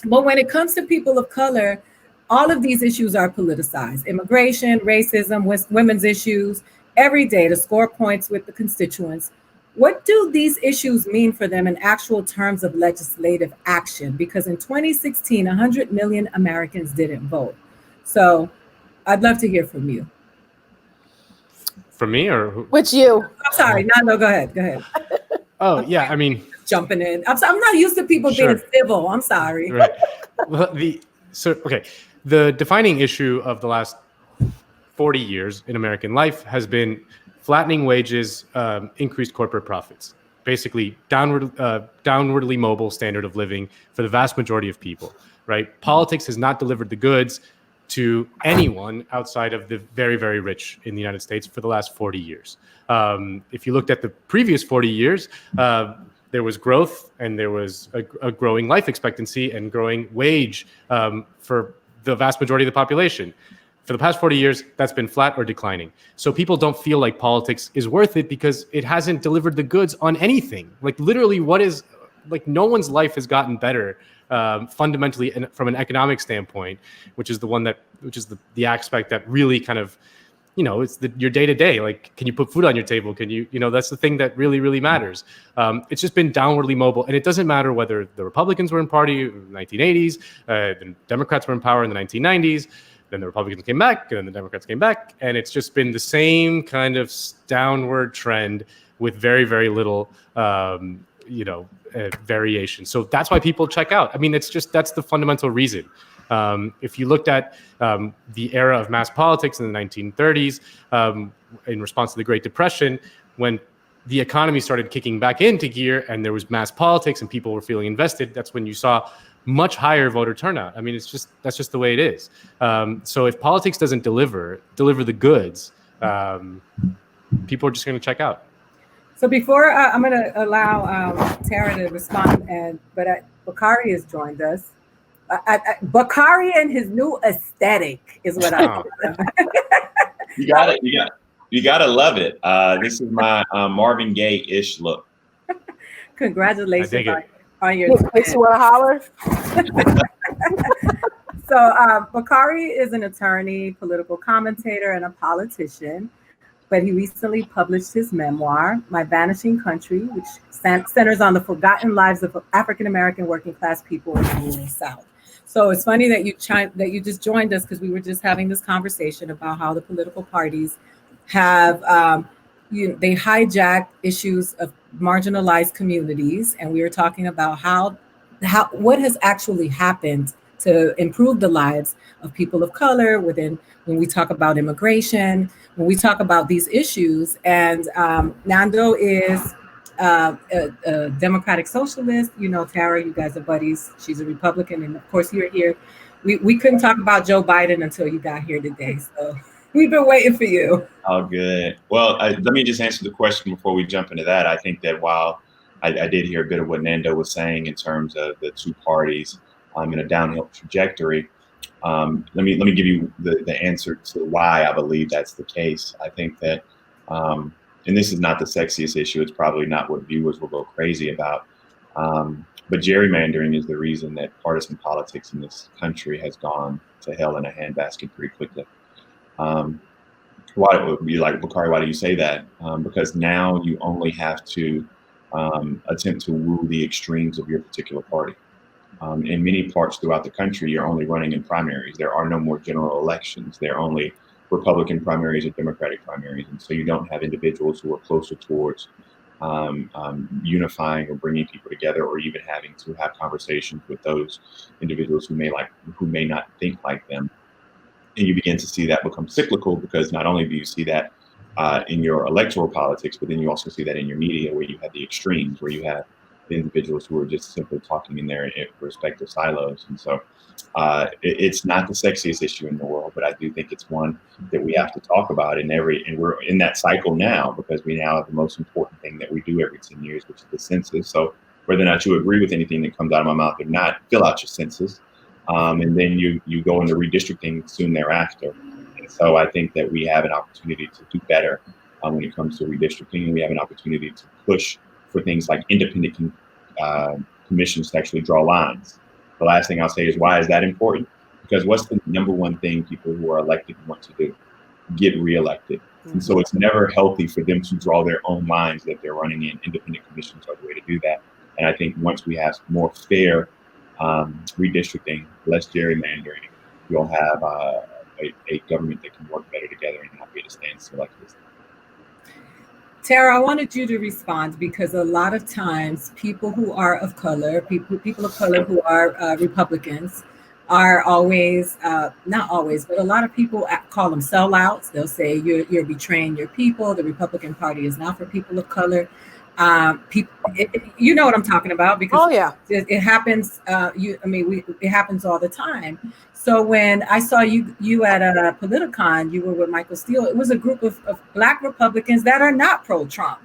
But when it comes to people of color, all of these issues are politicized: immigration, racism, women's issues, every day to score points with the constituents. What do these issues mean for them in actual terms of legislative action? Because in 2016, 100 million Americans didn't vote. So I'd love to hear from you. From me or who? Which you? I'm sorry, Nando, go ahead. Go ahead. Oh, yeah, I mean, jumping in. I'm not used to people being civil. I'm sorry. Right. Well, the defining issue of the last 40 years in American life has been flattening wages, increased corporate profits, basically downwardly mobile standard of living for the vast majority of people, right? Politics has not delivered the goods to anyone outside of the very, very rich in the United States for the last 40 years. If you looked at the previous 40 years, there was growth and there was a growing life expectancy and growing wage for the vast majority of the population. For the past 40 years, that's been flat or declining. So people don't feel like politics is worth it because it hasn't delivered the goods on anything. Like literally no one's life has gotten better fundamentally and from an economic standpoint, which is the aspect that really kind of, it's your day to day. Like, can you put food on your table? Can you, that's the thing that really, really matters. It's just been downwardly mobile, and it doesn't matter whether the Republicans were in party in the 1980s, the Democrats were in power in the 1990s, then the Republicans came back, and then the Democrats came back, and it's just been the same kind of downward trend with very, very little, variation. So that's why people check out. I mean, that's the fundamental reason. If you looked at the era of mass politics in the 1930s, in response to the Great Depression, when the economy started kicking back into gear and there was mass politics and people were feeling invested, that's when you saw much higher voter turnout. I mean, that's just the way it is. So if politics doesn't deliver the goods, people are just going to check out. So before I'm going to allow Tara to respond, but Bakari has joined us. Bakari and his new aesthetic is what I call him. You gotta love it. This is my Marvin Gaye-ish look. Congratulations on your. Makes you want to holler. So Bakari is an attorney, political commentator, and a politician. But he recently published his memoir, My Vanishing Country, which centers on the forgotten lives of African-American working class people in the rural South. So it's funny that you just joined us, because we were just having this conversation about how the political parties have they hijack issues of marginalized communities, and we were talking about how what has actually happened to improve the lives of people of color when we talk about immigration, when we talk about these issues. And Nando is a Democratic socialist. Tara, you guys are buddies. She's a Republican. And of course, you're here. We couldn't talk about Joe Biden until you got here today. So we've been waiting for you. Oh, good. Well, let me just answer the question before we jump into that. I think that while I did hear a bit of what Nando was saying in terms of the two parties in a downhill trajectory, let me give you the answer to why I believe that's the case. I think that, and this is not the sexiest issue, it's probably not what viewers will go crazy about, but gerrymandering is the reason that partisan politics in this country has gone to hell in a handbasket pretty quickly. Why would be like, Bakari, why do you say that? Because now you only have to attempt to woo the extremes of your particular party. In many parts throughout the country, you're only running in primaries. There are no more general elections. There are only Republican primaries or Democratic primaries. And so you don't have individuals who are closer towards unifying or bringing people together, or even having to have conversations with those individuals who may not think like them. And you begin to see that become cyclical, because not only do you see that in your electoral politics, but then you also see that in your media, where you have the extremes, where you have the individuals who are just simply talking in their respective silos. And so it's not the sexiest issue in the world, but I do think it's one that we have to talk about and we're in that cycle now, because we now have the most important thing that we do every 10 years, which is the census. So whether or not you agree with anything that comes out of my mouth or not, fill out your census. And then you go into redistricting soon thereafter. And so I think that we have an opportunity to do better when it comes to redistricting. We have an opportunity to push for things like independent commissions to actually draw lines. the last thing I'll say is, why is that important? Because what's the number one thing people who are elected want to do? Get reelected. And so it's never healthy for them to draw their own lines that they're running in. Independent commissions are the way to do that. And I think once we have more fair redistricting, less gerrymandering, you'll have a government that can work better together and not be at a standstill like this. Tara, I wanted you to respond because a lot of times people who are of color, people of color who are Republicans, are always, not always, but a lot of people call them sellouts. They'll say you're betraying your people. The Republican Party is not for people of color. You know what I'm talking about because it happens. It happens all the time. So when I saw you at a Politicon, you were with Michael Steele. It was a group of Black Republicans that are not pro-Trump.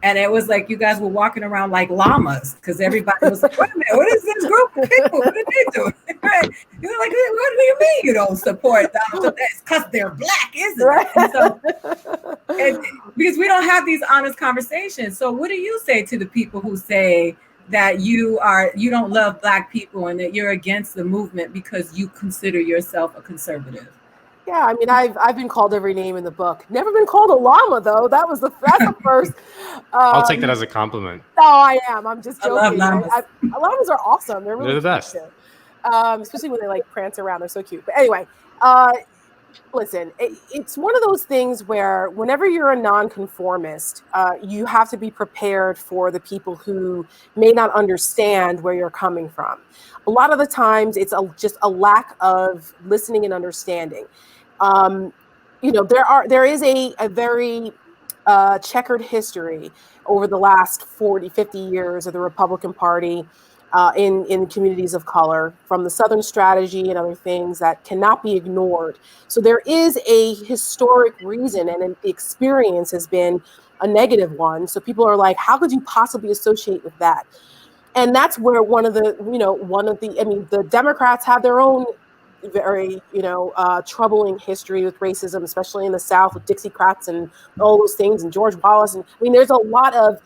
And it was like you guys were walking around like llamas because everybody was like, wait a minute, what is this group of people? What are they doing? Right? You're like, what do you mean you don't support Donald Trump? That's because they're Black, isn't it? And so, because we don't have these honest conversations. So what do you say to the people who say that you don't love Black people and that you're against the movement because you consider yourself a conservative? Yeah, I mean, I've been called every name in the book. Never been called a llama though. That's the first. I'll take that as a compliment. No, I am. I'm just joking. I love llamas. Llamas are awesome. They're really the best. Especially when they like prance around. They're so cute. But anyway, listen, it's one of those things where whenever you're a nonconformist, you have to be prepared for the people who may not understand where you're coming from. A lot of the times, it's just a lack of listening and understanding. There is a very checkered history over the last 40, 50 years of the Republican Party in communities of color, from the Southern strategy and other things that cannot be ignored. So there is a historic reason, and the experience has been a negative one. So people are like, how could you possibly associate with that? And that's where the Democrats have their own very, troubling history with racism, especially in the South with Dixiecrats and all those things, and George Wallace. And I mean, there's a lot of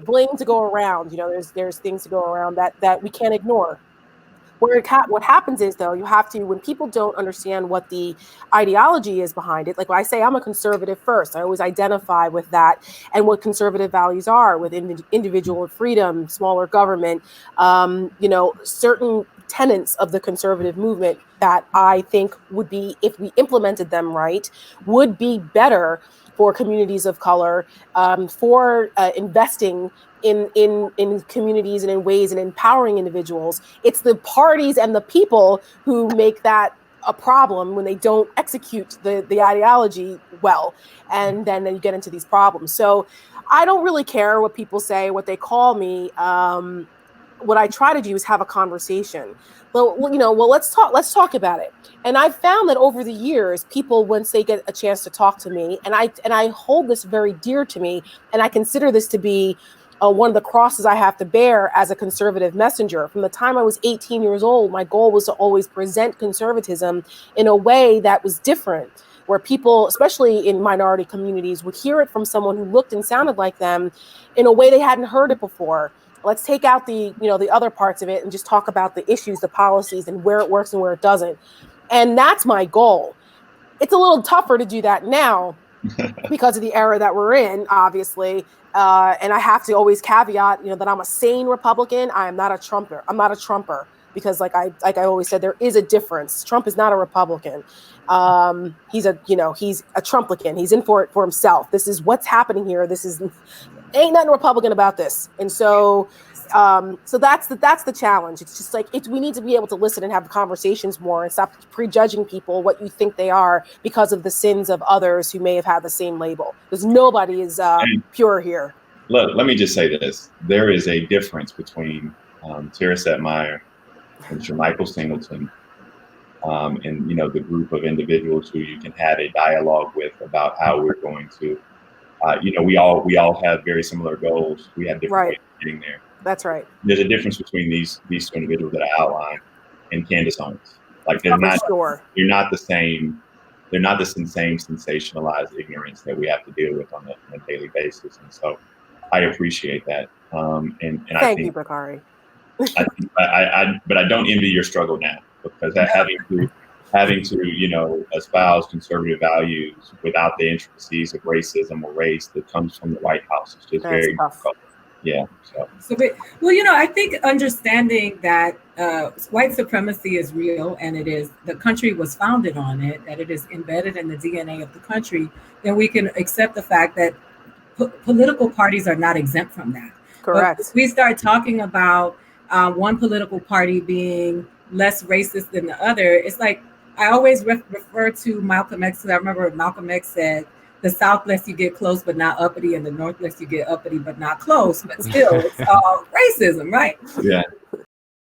blame to go around. There's things to go around that we can't ignore. What happens is, though, you have to, when people don't understand what the ideology is behind it, like when I say I'm a conservative first, I always identify with that and what conservative values are with individual freedom, smaller government, certain tenets of the conservative movement that I think would be, if we implemented them right, would be better for communities of color, for investing in communities and in ways and empowering individuals. It's the parties and the people who make that a problem when they don't execute the ideology well, and then you get into these problems. So I don't really care what people say, what they call me. What I try to do is have a conversation. Let's talk about it. And I've found that over the years, people, once they get a chance to talk to me, and I hold this very dear to me, and I consider this to be one of the crosses I have to bear as a conservative messenger. From the time I was 18 years old, my goal was to always present conservatism in a way that was different, where people, especially in minority communities, would hear it from someone who looked and sounded like them in a way they hadn't heard it before. Let's take out the other parts of it and just talk about the issues, the policies, and where it works and where it doesn't. And that's my goal. It's a little tougher to do that now because of the era that we're in, obviously. And I have to always caveat, that I'm a sane Republican. I am not a Trumper. I'm not a Trumper because, like I always said, there is a difference. Trump is not a Republican. He's a Trumplican. He's in for it for himself. This is what's happening here. Ain't nothing Republican about this. And so that's the challenge. It's just like we need to be able to listen and have conversations more and stop prejudging people what you think they are because of the sins of others who may have had the same label. Because nobody is pure here. Look, let me just say this. There is a difference between Tara Setmayer and Michael Singleton and the group of individuals who you can have a dialogue with about how we're going to we all have very similar goals. We have different ways of getting there. That's right. There's a difference between these two individuals that I outlined and Candace Owens. Like they're not the same. They're not the same sensationalized ignorance that we have to deal with on a daily basis. And so I appreciate that. And thank you, Bakari. But I don't envy your struggle now, because having to espouse conservative values without the intricacies of racism or race that comes from the White House is just very difficult. Yeah. I think understanding that white supremacy is real, and the country was founded on it, that it is embedded in the DNA of the country, then we can accept the fact that political parties are not exempt from that. Correct. But if we start talking about one political party being less racist than the other, it's like I always refer to Malcolm X. I remember Malcolm X said, "The South lets you get close but not uppity, and the North lets you get uppity but not close." But still, it's all racism, right? Yeah.